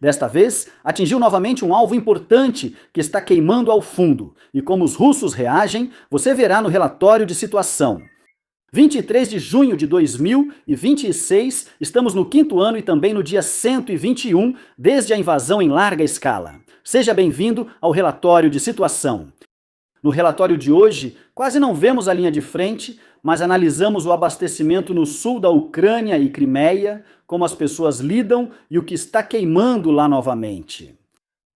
Desta vez, atingiu novamente um alvo importante que está queimando ao fundo, e como os russos reagem, você verá no relatório de situação. 23 de junho de 2026, estamos no 5º ano e também no dia 121 desde a invasão em larga escala. Seja bem-vindo ao relatório de situação. No relatório de hoje, quase não vemos a linha de frente, mas analisamos o abastecimento no sul da Ucrânia e Crimeia, como as pessoas lidam e o que está queimando lá novamente.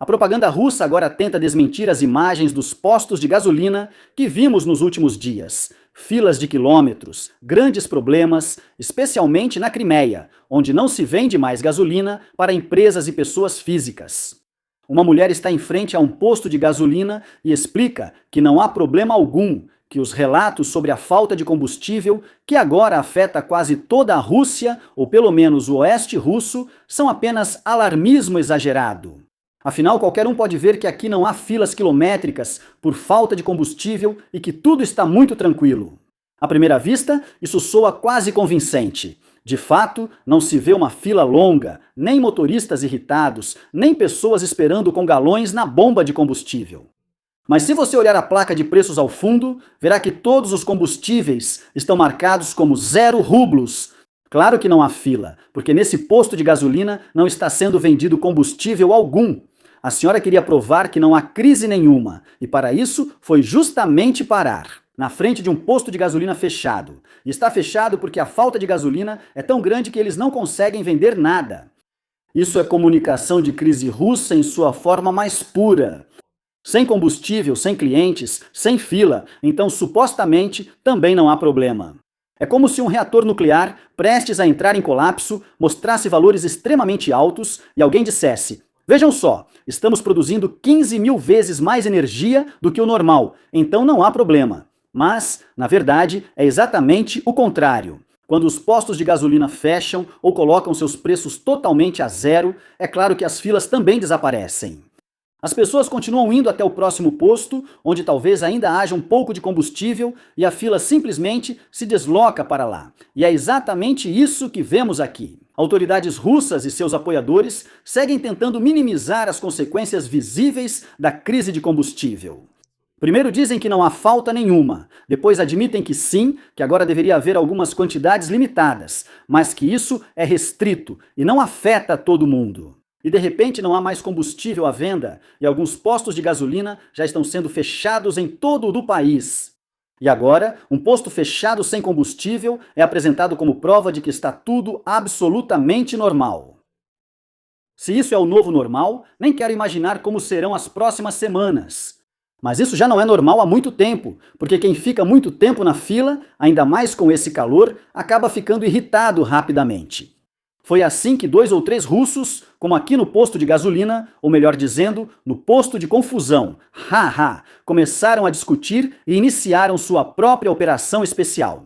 A propaganda russa agora tenta desmentir as imagens dos postos de gasolina que vimos nos últimos dias. Filas de quilômetros, grandes problemas, especialmente na Crimeia, onde não se vende mais gasolina para empresas e pessoas físicas. Uma mulher está em frente a um posto de gasolina e explica que não há problema algum, que os relatos sobre a falta de combustível, que agora afeta quase toda a Rússia, ou pelo menos o oeste russo, são apenas alarmismo exagerado. Afinal, qualquer um pode ver que aqui não há filas quilométricas por falta de combustível e que tudo está muito tranquilo. À primeira vista, isso soa quase convincente. De fato, não se vê uma fila longa, nem motoristas irritados, nem pessoas esperando com galões na bomba de combustível. Mas se você olhar a placa de preços ao fundo, verá que todos os combustíveis estão marcados como 0 rublos. Claro que não há fila, porque nesse posto de gasolina não está sendo vendido combustível algum. A senhora queria provar que não há crise nenhuma, e para isso foi justamente parar na frente de um posto de gasolina fechado. E está fechado porque a falta de gasolina é tão grande que eles não conseguem vender nada. Isso é comunicação de crise russa em sua forma mais pura. Sem combustível, sem clientes, sem fila, então supostamente também não há problema. É como se um reator nuclear, prestes a entrar em colapso, mostrasse valores extremamente altos e alguém dissesse: vejam só, estamos produzindo 15 mil vezes mais energia do que o normal, então não há problema. Mas, na verdade, é exatamente o contrário. Quando os postos de gasolina fecham ou colocam seus preços totalmente a zero, é claro que as filas também desaparecem. As pessoas continuam indo até o próximo posto, onde talvez ainda haja um pouco de combustível, e a fila simplesmente se desloca para lá. E é exatamente isso que vemos aqui. Autoridades russas e seus apoiadores seguem tentando minimizar as consequências visíveis da crise de combustível. Primeiro dizem que não há falta nenhuma, depois admitem que sim, que agora deveria haver algumas quantidades limitadas, mas que isso é restrito e não afeta todo mundo. E de repente não há mais combustível à venda e alguns postos de gasolina já estão sendo fechados em todo o país. E agora, um posto fechado sem combustível é apresentado como prova de que está tudo absolutamente normal. Se isso é o novo normal, nem quero imaginar como serão as próximas semanas. Mas isso já não é normal há muito tempo, porque quem fica muito tempo na fila, ainda mais com esse calor, acaba ficando irritado rapidamente. Foi assim que 2 ou 3 russos, como aqui no posto de gasolina, ou melhor dizendo, no posto de confusão, começaram a discutir e iniciaram sua própria operação especial.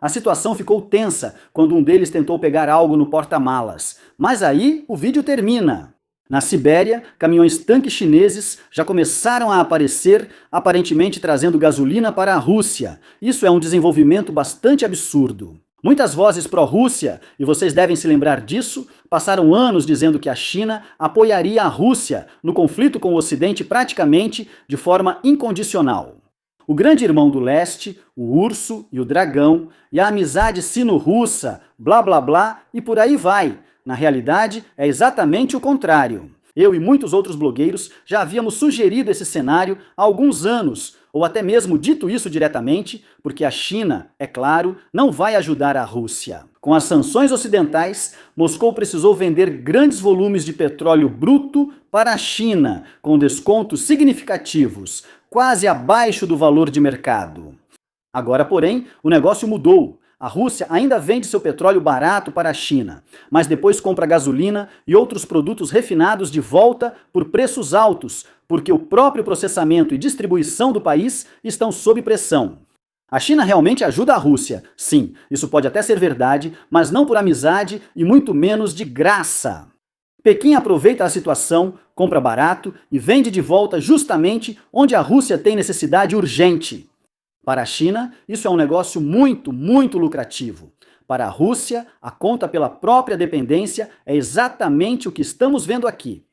A situação ficou tensa quando um deles tentou pegar algo no porta-malas, mas aí o vídeo termina. Na Sibéria, caminhões-tanque chineses já começaram a aparecer, aparentemente trazendo gasolina para a Rússia. Isso é um desenvolvimento bastante absurdo. Muitas vozes pró-Rússia, e vocês devem se lembrar disso, passaram anos dizendo que a China apoiaria a Rússia no conflito com o Ocidente praticamente de forma incondicional. O grande irmão do leste, o urso e o dragão, e a amizade sino-russa, blá blá blá, e por aí vai. Na realidade, é exatamente o contrário. Eu e muitos outros blogueiros já havíamos sugerido esse cenário há alguns anos, ou até mesmo dito isso diretamente, porque a China, é claro, não vai ajudar a Rússia. Com as sanções ocidentais, Moscou precisou vender grandes volumes de petróleo bruto para a China, com descontos significativos, quase abaixo do valor de mercado. Agora, porém, o negócio mudou. A Rússia ainda vende seu petróleo barato para a China, mas depois compra gasolina e outros produtos refinados de volta por preços altos, porque o próprio processamento e distribuição do país estão sob pressão. A China realmente ajuda a Rússia, sim, isso pode até ser verdade, mas não por amizade e muito menos de graça. Pequim aproveita a situação, compra barato e vende de volta justamente onde a Rússia tem necessidade urgente. Para a China, isso é um negócio muito lucrativo. Para a Rússia, a conta pela própria dependência é exatamente o que estamos vendo aqui.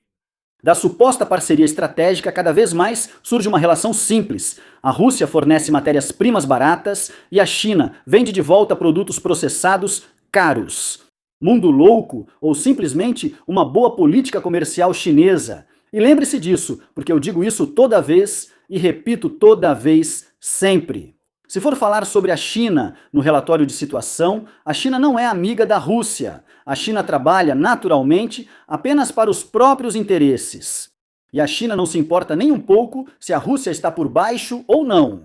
Da suposta parceria estratégica, cada vez mais surge uma relação simples. A Rússia fornece matérias-primas baratas e a China vende de volta produtos processados caros. Mundo louco ou simplesmente uma boa política comercial chinesa? E lembre-se disso, porque eu digo isso toda vez e repito toda vez, sempre. Se for falar sobre a China no relatório de situação, a China não é amiga da Rússia. A China trabalha, naturalmente, apenas para os próprios interesses. E a China não se importa nem um pouco se a Rússia está por baixo ou não.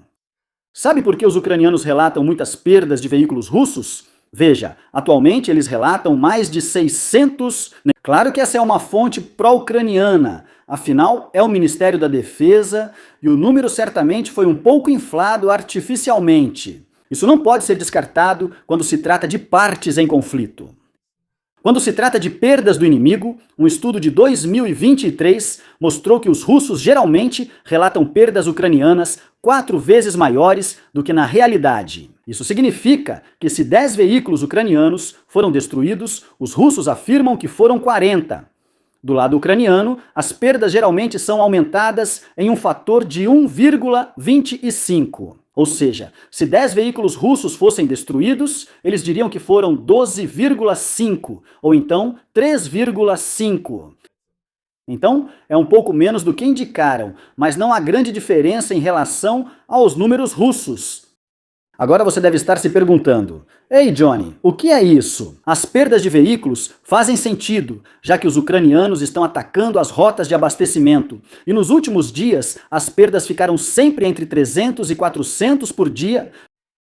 Sabe por que os ucranianos relatam muitas perdas de veículos russos? Veja, atualmente eles relatam mais de 600... Claro que essa é uma fonte pró-ucraniana, afinal é o Ministério da Defesa e o número certamente foi um pouco inflado artificialmente. Isso não pode ser descartado quando se trata de partes em conflito. Quando se trata de perdas do inimigo, um estudo de 2023 mostrou que os russos geralmente relatam perdas ucranianas 4 vezes maiores do que na realidade. Isso significa que se 10 veículos ucranianos foram destruídos, os russos afirmam que foram 40. Do lado ucraniano, as perdas geralmente são aumentadas em um fator de 1,25. Ou seja, se 10 veículos russos fossem destruídos, eles diriam que foram 12,5, ou então 3,5. Então, é um pouco menos do que indicaram, mas não há grande diferença em relação aos números russos. Agora você deve estar se perguntando: ei, Johnny, o que é isso? As perdas de veículos fazem sentido, já que os ucranianos estão atacando as rotas de abastecimento. E nos últimos dias, as perdas ficaram sempre entre 300 e 400 por dia.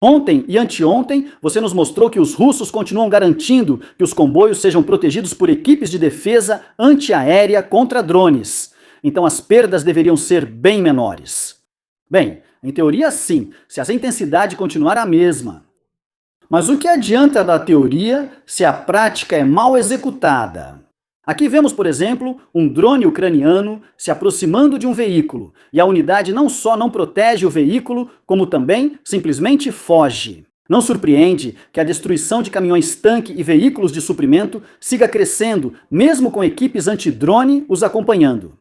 Ontem e anteontem, você nos mostrou que os russos continuam garantindo que os comboios sejam protegidos por equipes de defesa antiaérea contra drones. Então as perdas deveriam ser bem menores. Bem, em teoria sim, se a intensidade continuar a mesma. Mas o que adianta da teoria se a prática é mal executada? Aqui vemos, por exemplo, um drone ucraniano se aproximando de um veículo, e a unidade não só não protege o veículo, como também simplesmente foge. Não surpreende que a destruição de caminhões-tanque e veículos de suprimento siga crescendo, mesmo com equipes anti-drone os acompanhando.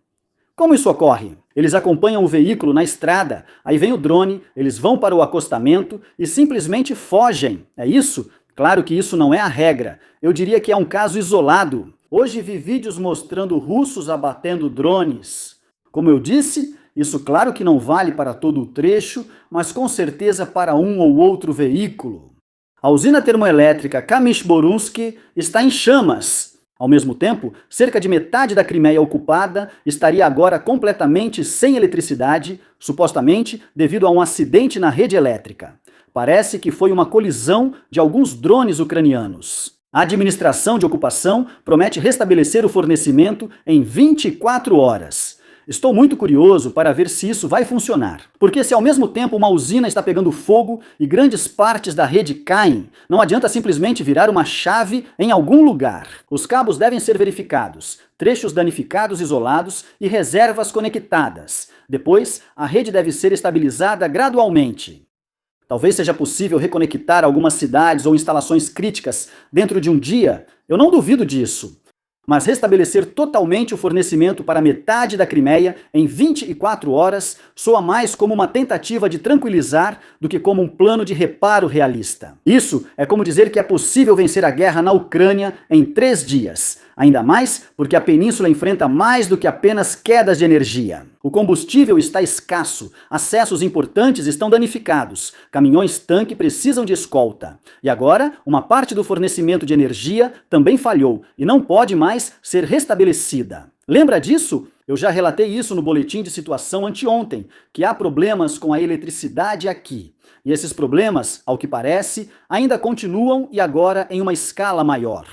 Como isso ocorre? Eles acompanham o veículo na estrada, aí vem o drone, eles vão para o acostamento e simplesmente fogem. É isso? Claro que isso não é a regra. Eu diria que é um caso isolado. Hoje vi vídeos mostrando russos abatendo drones. Como eu disse, isso claro que não vale para todo o trecho, mas com certeza para um ou outro veículo. A usina termoelétrica Kamysh-Borunsky está em chamas. Ao mesmo tempo, cerca de metade da Crimeia ocupada estaria agora completamente sem eletricidade, supostamente devido a um acidente na rede elétrica. Parece que foi uma colisão de alguns drones ucranianos. A administração de ocupação promete restabelecer o fornecimento em 24 horas. Estou muito curioso para ver se isso vai funcionar. Porque se ao mesmo tempo uma usina está pegando fogo e grandes partes da rede caem, não adianta simplesmente virar uma chave em algum lugar. Os cabos devem ser verificados, trechos danificados isolados e reservas conectadas. Depois, a rede deve ser estabilizada gradualmente. Talvez seja possível reconectar algumas cidades ou instalações críticas dentro de um dia. Eu não duvido disso. Mas restabelecer totalmente o fornecimento para metade da Crimeia em 24 horas soa mais como uma tentativa de tranquilizar do que como um plano de reparo realista. Isso é como dizer que é possível vencer a guerra na Ucrânia em 3 dias. Ainda mais porque a península enfrenta mais do que apenas quedas de energia. O combustível está escasso, acessos importantes estão danificados, caminhões-tanque precisam de escolta. E agora, uma parte do fornecimento de energia também falhou e não pode mais ser restabelecida. Lembra disso? Eu já relatei isso no boletim de situação anteontem, que há problemas com a eletricidade aqui. E esses problemas, ao que parece, ainda continuam e agora em uma escala maior.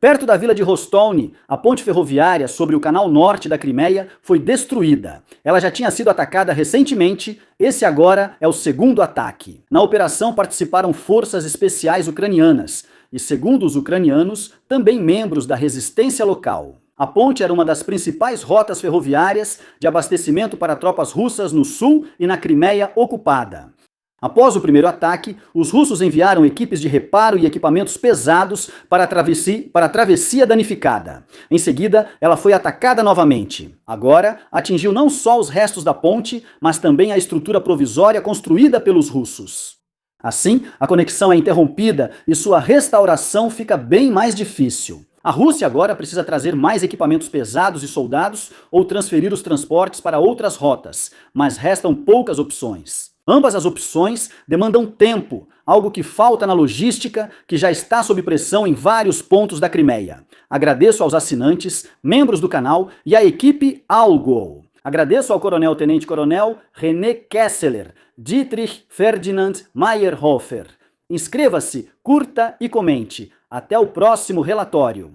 Perto da vila de Rostovny, a ponte ferroviária sobre o canal norte da Crimeia foi destruída. Ela já tinha sido atacada recentemente, esse agora é o segundo ataque. Na operação participaram forças especiais ucranianas e, segundo os ucranianos, também membros da resistência local. A ponte era uma das principais rotas ferroviárias de abastecimento para tropas russas no sul e na Crimeia ocupada. Após o primeiro ataque, os russos enviaram equipes de reparo e equipamentos pesados para a travessia danificada. Em seguida, ela foi atacada novamente. Agora, atingiu não só os restos da ponte, mas também a estrutura provisória construída pelos russos. Assim, a conexão é interrompida e sua restauração fica bem mais difícil. A Rússia agora precisa trazer mais equipamentos pesados e soldados ou transferir os transportes para outras rotas, mas restam poucas opções. Ambas as opções demandam tempo, algo que falta na logística, que já está sob pressão em vários pontos da Crimeia. Agradeço aos assinantes, membros do canal e à equipe Algol. Agradeço ao coronel-tenente-coronel René Kessler, Dietrich Ferdinand Meyerhofer. Inscreva-se, curta e comente. Até o próximo relatório.